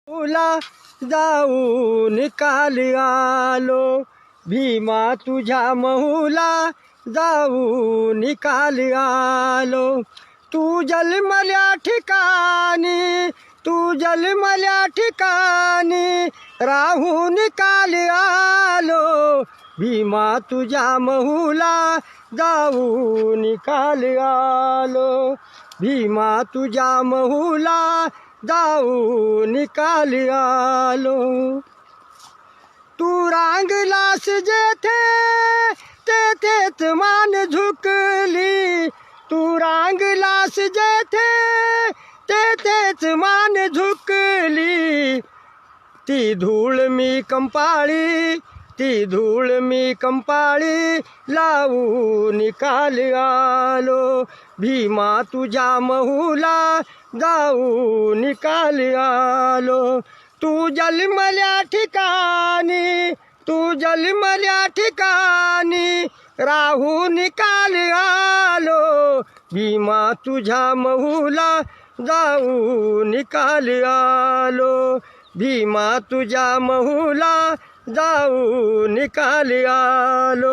तुला जाऊ निकाल आलो, भीमा तुझ्या महूला जाऊ निकाल आलो. तू जन्मल्या ठिकाणी, तू जन्मल्या ठिकाणी राहून निकाल आलो, भीमा तुझ्या महूला जाऊ निकाल आलो, भीमा तुझ्या महूला जाऊ निकाल आलो. तू रांगलास जेथे तेथेच मान झुकली, तू रांगलास जेथे तेथेच मान झुकली. ती धूळ मी कंपाळी, ती धूळ मी कंपाळी लावू निकाल आलो, भीमा तुझ्या महूला जाऊ निकाल आलो. तू जन्मल्या ठिकाणी, तू जन्मल्या ठिकाणी राहू निकाल आलो, भीमा तुझ्या महूला जाऊ निकाल आलो, भीमा तुझ्या महूला जाऊ निकाल आलो.